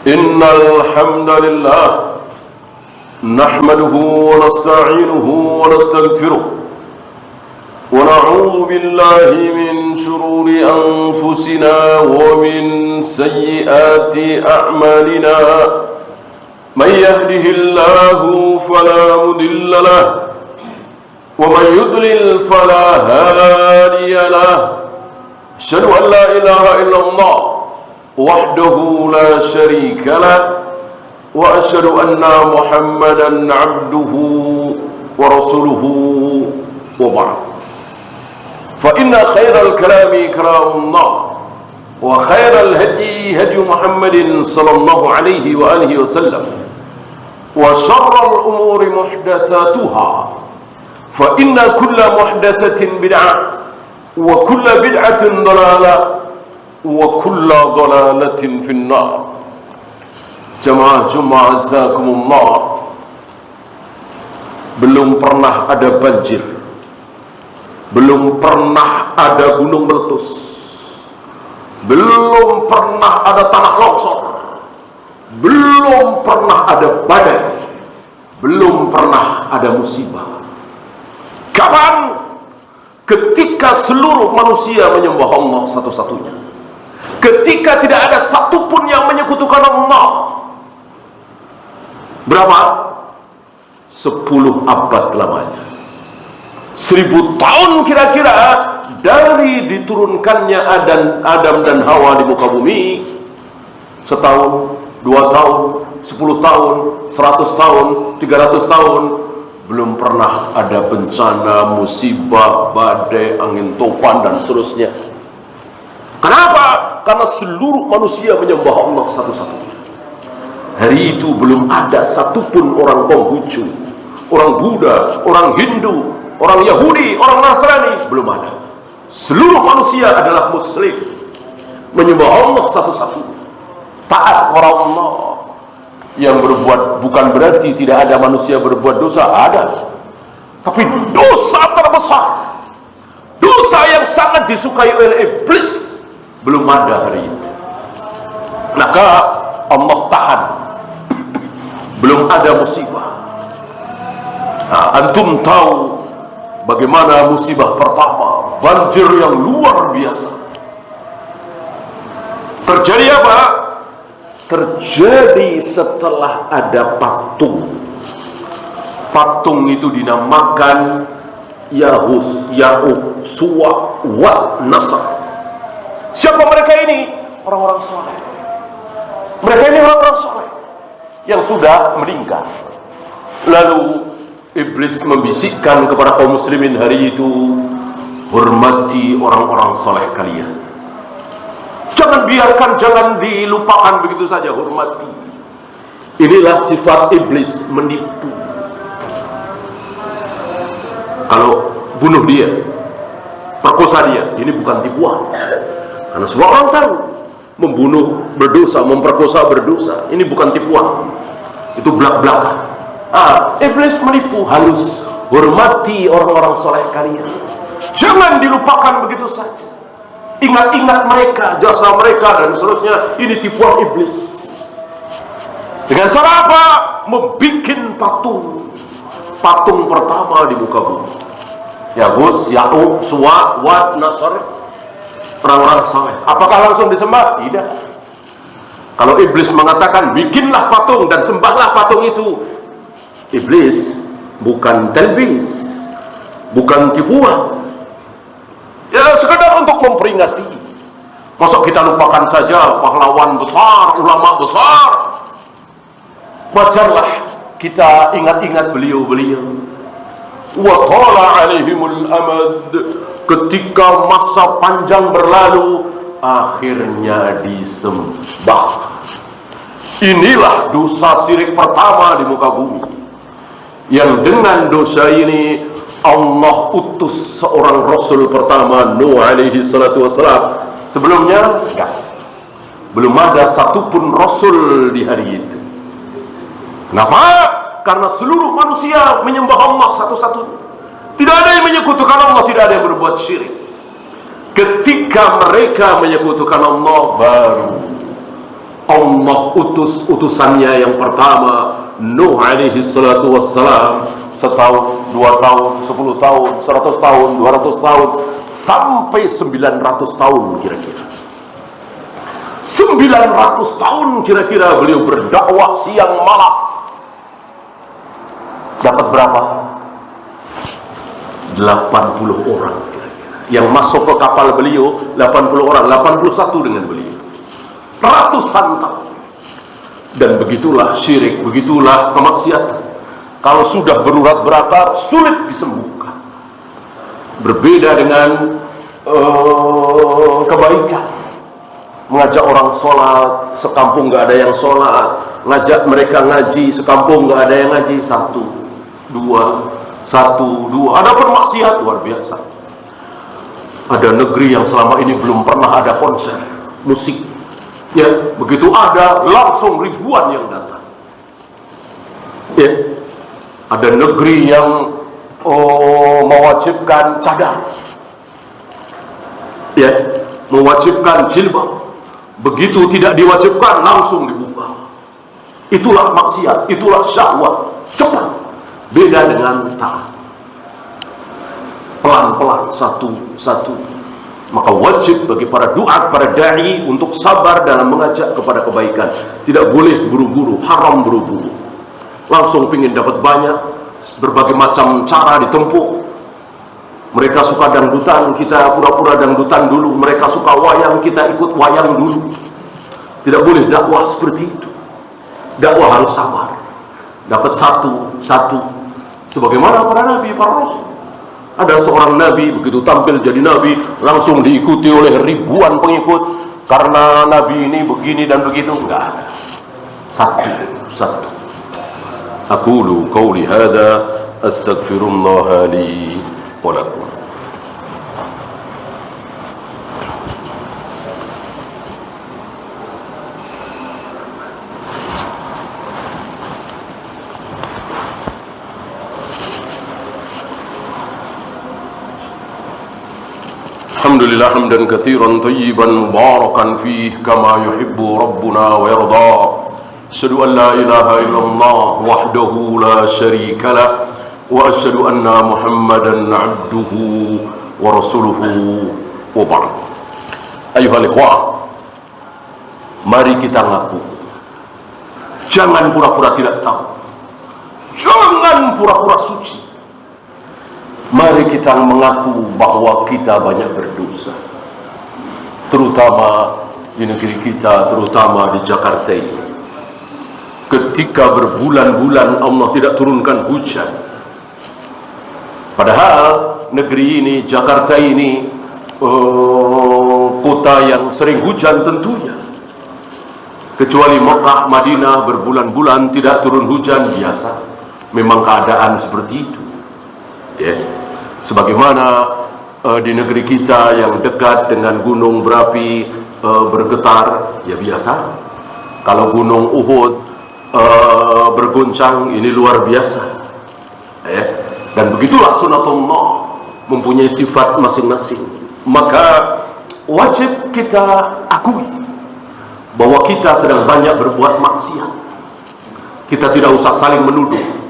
إن الحمد لله نحمده ونستعينه ونستغفره ونعوذ بالله من شرور أنفسنا ومن سيئات أعمالنا من يهده الله فلا مضل له ومن يضلل فلا هادي له أشهد أن لا إله إلا الله وحده لا شريك له وأشهد أن محمدا عبده ورسوله وبعد فإن خير الكلام كلام الله وخير الهدي هدي محمد صلى الله عليه وآله وسلم وشر الأمور محدثاتها فإن كل محدثة بدعة وكل بدعة ضلالة وكل ضلالة في النار. Jamaah azakumullah, belum pernah ada banjir, belum pernah ada gunung meletus, belum pernah ada tanah longsor, belum pernah ada badai, belum pernah ada musibah. Kapan? Ketika seluruh manusia menyembah Allah satu-satunya, ketika tidak ada satupun yang menyekutukan Allah. Berapa? 10 abad lamanya, 1000 tahun kira-kira dari diturunkannya Adam dan Hawa di muka bumi. Setahun, 2 tahun, 10 tahun, 100 tahun, 300 tahun, belum pernah ada bencana, musibah, badai, angin topan dan seterusnya. Kenapa? Karena seluruh manusia menyembah Allah satu-satunya. Hari itu belum ada satupun orang Konghucu, orang Buddha, orang Hindu, orang Yahudi, orang Nasrani, belum ada. Seluruh manusia adalah Muslim, menyembah Allah satu-satunya, taat kepada Allah. Yang berbuat, bukan berarti tidak ada manusia berbuat dosa, ada. Tapi dosa terbesar, dosa yang sangat disukai oleh iblis, belum ada hari itu. Maka Allah tahan, belum ada musibah. Antum tahu bagaimana musibah pertama, banjir yang luar biasa. Terjadi apa? Terjadi setelah ada patung. Patung itu dinamakan Yahus, Ya'uq, Suwa, Wa, Nasr. Siapa mereka ini? Orang-orang soleh. Mereka ini orang-orang soleh yang sudah meninggal. Lalu iblis membisikkan kepada kaum muslimin hari itu, hormati orang-orang soleh kalian. Jangan biarkan, jangan dilupakan begitu saja, hormati. Inilah sifat iblis, menipu. Kalau bunuh dia, perkosa dia, ini bukan tipuan. Karena semua orang tahu, membunuh berdosa, memperkosa berdosa. Ini bukan tipuan, itu belak-belakan. Iblis menipu halus. Hormati orang-orang soleh kalian, jangan dilupakan begitu saja. Ingat-ingat mereka, jasa mereka dan seterusnya. Ini tipuan iblis. Dengan cara apa? Membikin patung. Patung pertama di muka bumi, Yahus, Ya'uq, Suwa, Wa, Nasr, orang-orang soleh. Apakah langsung disembah? Tidak. Kalau iblis mengatakan bikinlah patung dan sembahlah patung itu, iblis bukan talbis, bukan tipuan. Ya sekedar untuk memperingati. Masa kita lupakan saja pahlawan besar, ulama besar? Wajarlah kita ingat-ingat beliau-beliau. Wa tala alaihimul amad, ketika masa panjang berlalu, akhirnya disembah. Inilah dosa syirik pertama di muka bumi, yang dengan dosa ini Allah utus seorang Rasul pertama, Nuh alaihi salatu wassalam. Sebelumnya enggak, belum ada satupun Rasul di hari itu. Kenapa? Karena seluruh manusia menyembah Allah satu-satunya. Tidak ada yang menyekutukan Allah, tidak ada yang berbuat syirik. Ketika mereka menyekutukan Allah, baru Allah utus utusannya yang pertama, Nuh alaihi salatu wassalam, setahun, 2 tahun, 10 tahun, 100 tahun, 200 tahun, sampai 900 tahun kira-kira. 900 tahun kira-kira beliau berdakwah siang malam. Dapat berapa? 80 orang kira-kira. Yang masuk ke kapal beliau 80 orang, 81 dengan beliau. Ratusan tahun. Dan begitulah syirik, begitulah kemaksiatan. Kalau sudah berurat berakar, sulit disembuhkan. Berbeda dengan kebaikan. Mengajak orang sholat, sekampung gak ada yang sholat. Ngajak mereka ngaji, sekampung gak ada yang ngaji. 1, 2, 1, 2. Ada permaksiat luar biasa. Ada negeri yang selama ini belum pernah ada konser musik, ya, begitu ada langsung ribuan yang datang. Ya, ada negeri yang mewajibkan cadar, ya, mewajibkan jilbab. Begitu tidak diwajibkan langsung dibuka. Itulah maksiat, itulah syahwat, cepat. Beda dengan taat, pelan-pelan, satu-satu. Maka wajib bagi para duat, para da'i untuk sabar dalam mengajak kepada kebaikan. Tidak boleh buru-buru, haram buru-buru. Langsung pingin dapat banyak, berbagai macam cara ditempuh. Mereka suka dangdutan, kita pura-pura dangdutan dulu. Mereka suka wayang, kita ikut wayang dulu. Tidak boleh dakwah seperti itu. Dakwah harus sabar. Dapat satu-satu. Sebagaimana para nabi, para rasul. Ada seorang nabi, begitu tampil jadi nabi, langsung diikuti oleh ribuan pengikut. Karena nabi ini begini dan begitu. Enggak ada. Satu-satu. Aqulu qawli hadha astaghfirullah li wa lakum. Alhamdulillah hamdan katsiran tayyiban mubarakan fih kama yuhibbu rabbuna wa yarda. Asyhadu an la ilaha illallah wahdahu la syarika lah wa asyhadu anna Muhammadan 'abduhu wa rasuluhu wa ba'd. Ayuhal ikhwah, mari kita ngaku. Jangan pura-pura tidak tahu. Jangan pura-pura suci. Mari kita mengaku bahwa kita banyak berdosa, terutama di negeri kita, terutama di Jakarta ini. Ketika berbulan-bulan Allah tidak turunkan hujan, padahal negeri ini, Jakarta ini, kota yang sering hujan tentunya. Kecuali Mekah, Madinah berbulan-bulan tidak turun hujan, biasa. Memang keadaan seperti itu, ya. Sebagaimana di negeri kita yang dekat dengan gunung berapi bergetar, ya biasa. Kalau gunung Uhud berguncang, ini luar biasa, ya. Dan begitulah sunatullah, mempunyai sifat masing-masing. Maka wajib kita akui bahwa kita sedang banyak berbuat maksiat. Kita tidak usah saling menuduh.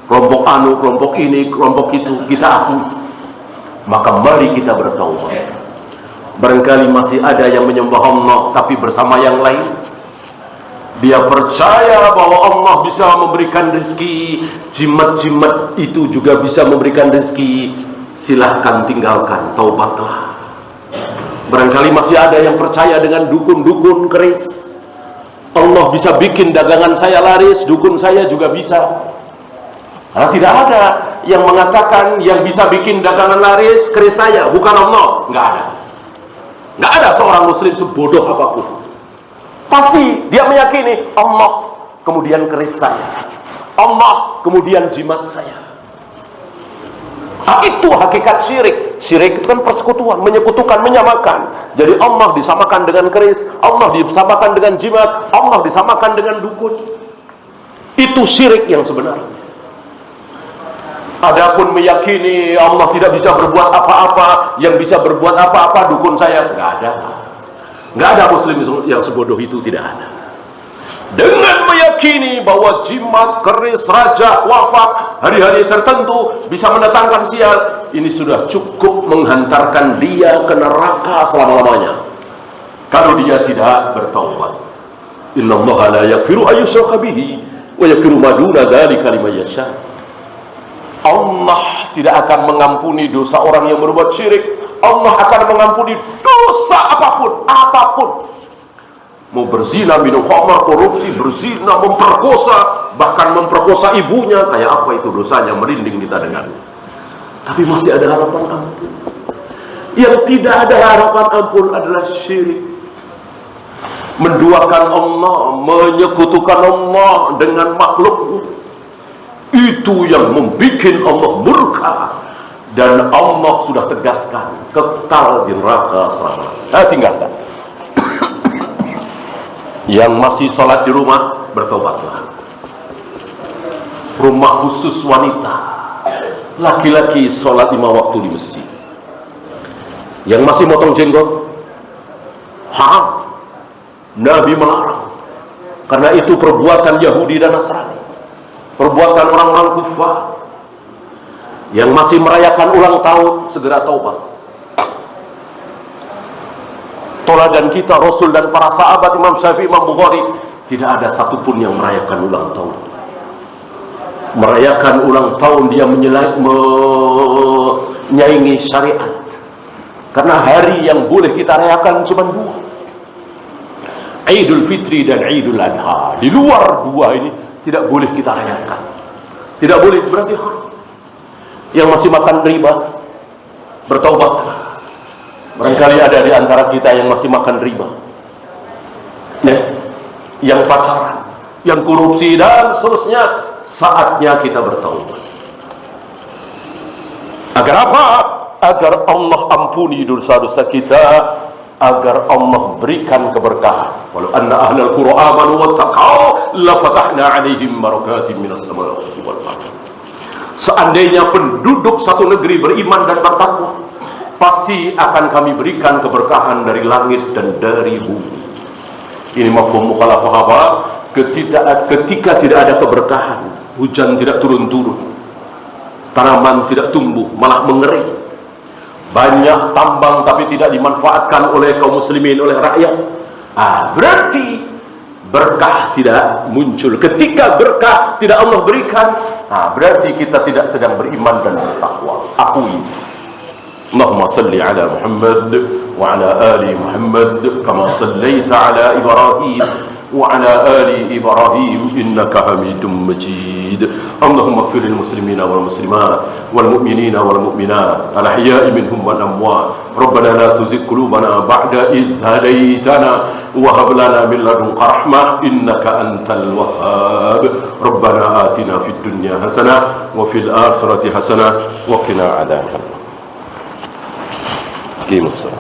Kelompok anu, kelompok ini, kelompok itu, kita akui. Maka mari kita bertaubat. Barangkali masih ada yang menyembah Allah tapi bersama yang lain. Dia percaya bahwa Allah bisa memberikan rezeki, jimat-jimat itu juga bisa memberikan rezeki. Silahkan tinggalkan, taubatlah. Barangkali masih ada yang percaya dengan dukun-dukun keris. Allah bisa bikin dagangan saya laris, dukun saya juga bisa. Karena tidak ada yang mengatakan yang bisa bikin dagangan laris keris saya, bukan Allah. Nggak ada. Nggak ada seorang muslim sebodoh apapun. Pasti dia meyakini Allah, kemudian keris saya, Allah, kemudian jimat saya. Nah, itu hakikat syirik. Syirik itu kan persekutuan, menyekutukan, menyamakan. Jadi Allah disamakan dengan keris, Allah disamakan dengan jimat, Allah disamakan dengan dukun. Itu syirik yang sebenarnya. Adapun meyakini Allah tidak bisa berbuat apa-apa, yang bisa berbuat apa-apa dukun saya, nggak ada. Nggak ada muslim yang sebodoh itu, tidak ada. Dengan meyakini bahwa jimat, keris, raja, wafat, hari-hari tertentu bisa mendatangkan sial, ini sudah cukup menghantarkan dia ke neraka selama-lamanya kalau dia tidak bertaubat. Innallaha la yaghfiru an yushraka bihi wa yaghfiru ma duna dzalika liman yasha. Allah tidak akan mengampuni dosa orang yang berbuat syirik. Allah akan mengampuni dosa apapun. Mau berzina, minum khamar, korupsi, berzina, memperkosa, bahkan memperkosa ibunya, kayak apa itu dosanya, merinding kita dengar. Tapi masih ada harapan ampun. Yang tidak ada harapan ampun adalah syirik. Menduakan Allah, menyekutukan Allah dengan makhluknya. Itu yang membuat Allah murka. Dan Allah sudah tegaskan, kekal di neraka selama-lamanya. Tinggalkan. Yang masih sholat di rumah, bertobatlah. Rumah khusus wanita, laki-laki sholat 5 waktu di masjid. Yang masih motong jenggot, haram. Nabi melarang, karena itu perbuatan Yahudi dan Nasrani, perbuatan orang-orang kufar. Yang masih merayakan ulang tahun, segera taubat. Toladan kita, Rasul dan para sahabat, Imam Syafi'i, Imam Bukhari, tidak ada satupun yang merayakan ulang tahun. Merayakan ulang tahun dia menyaingi syariat. Karena hari yang boleh kita rayakan cuma 2, Idul Fitri dan Idul Adha. Di luar 2 ini tidak boleh kita rayakan. Tidak boleh, berarti haram. Yang masih makan riba, bertaubatlah. Barangkali ada di antara kita yang masih makan riba, yang pacaran, yang korupsi dan seterusnya. Saatnya kita bertaubat. Agar apa? Agar Allah ampuni dosa-dosa kita, agar Allah berikan keberkahan. Walau anna ahlal qura amanu wattaqau la fatahna 'alaihim barakatin minas samawati wal ardh. Seandainya penduduk satu negeri beriman dan bertakwa, pasti akan kami berikan keberkahan dari langit dan dari bumi. Ini mafhum mukhalafah apa? Ketika tidak ada keberkahan, hujan tidak turun-turun, tanaman tidak tumbuh, malah mengering. Banyak tambang tapi tidak dimanfaatkan oleh kaum muslimin, oleh rakyat. Berarti berkah tidak muncul. Ketika berkah tidak Allah berikan, berarti kita tidak sedang beriman dan bertakwa. Akui. Allahumma salli ala Muhammad wa ala ali Muhammad kama sallaita ala Ibrahim wa ala ali Ibrahim innaka Hamidum Majid. Allahumma ighfir lil muslimina wal muslimat wal mu'minina wal mu'minat al ahya'i minhum wal amwat. Rabbana la tuzigh qulubana ba'da idh hadaytana wa hab lana min ladunka rahmah innaka antal wahhab. Rabbana atina fid dunya hasanah wa fil akhirati hasanah wa qina adzabannar. Give us some.